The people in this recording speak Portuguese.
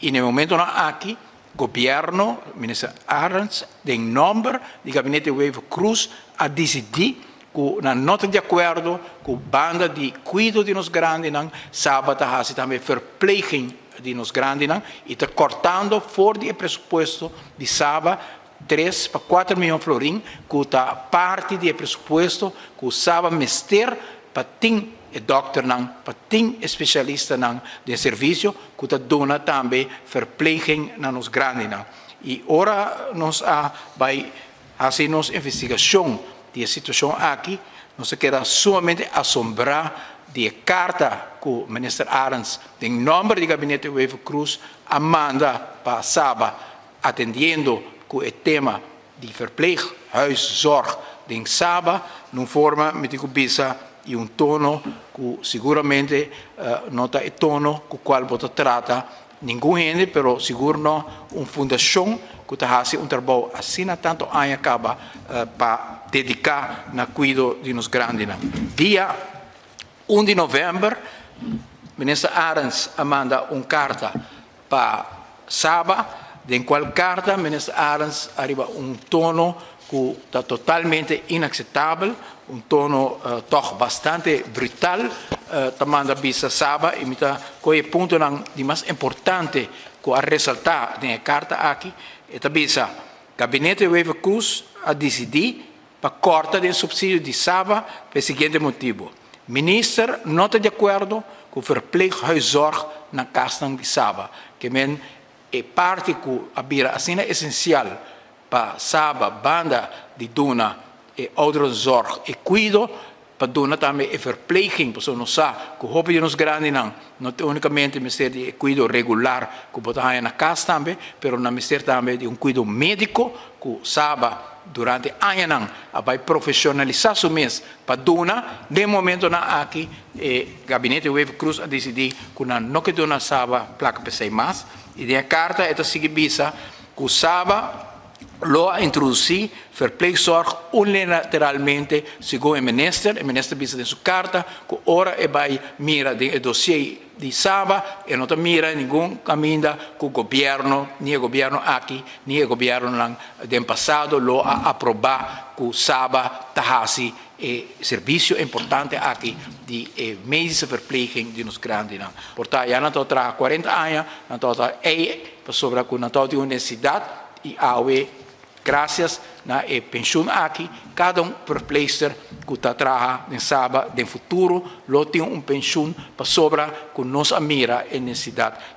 E no momento aqui, governo, ministro Arens, em nome do gabinete Wave Cruz, a decidir com uma nota de acordo com a banda de cuidado de nos grandes, sábado, também verpleging de nos grandes, e está cortando fora do pressuposto de sábado 3 para 4 milhões de florins, que está parte do pressuposto que o sábado mister para ter doctor, para ter especialista de serviço, que está dando também verpleging nos grandes. E agora nós vai fazer nossa investigação de situação aqui, nós queda sumamente assombrado de carta que o ministro Arens, em nome do gabinete Wave Cruz, manda para sábado, atendendo com o tema de verpleeg, huiszorg, de sábado, numa forma meticubisa e tono que seguramente não está o tono com o qual você trata nenhum gente, pero seguro uma fundação que está fazendo trabalho assim tanto anos acaba para dedicar na cuidado de nos grandes. Dia 1 de novembro, o ministro Arens manda uma carta para sábado, em qual carta o ministro Arens arriba tono que está totalmente inaceitável, tono toch bastante brutal, manda bisa sábado, e o ponto de mais importante que a ressaltar na carta aqui, é bisa gabinete Wave Cruz a decidir para cortar o subsídio de sábado pelo seguinte motivo. O ministro não está de acordo com o verpleeghuiszorg na casa de sábado, que é parte que a assim é essencial para sábado, banda de dona e ouderenzorg e cuido, para dona também é verpleging, para não sabe que o hobby de nos grandes não é unicamente o ministério de cuido regular que botar na casa também, mas o ministério também de cuido médico que sábado durante anos vai profissionalizar o mês para dona, de momento aqui o gabinete Wave Cruz a decidir que não que dona sábado placa para mais, e a carta é a seguinte, que o sábado lo introduzir verpleegzorg unilateralmente segundo o ministro disse em sua carta que ora vai mira o dossiê de sábado e não mira nenhum caminho que o governo, nem o governo aqui, nem o governo do passado lo aprovar que o sábado tahasi serviço importante aqui de medische verpleging de nos grandes. Portanto, já não estou 40 anos, não estou sobre que não estou de universidade e graças na pensão aqui, cada verpleegster que está trabalhando em sábado, no futuro, tem pensão para sobra que nos mira a necessidade.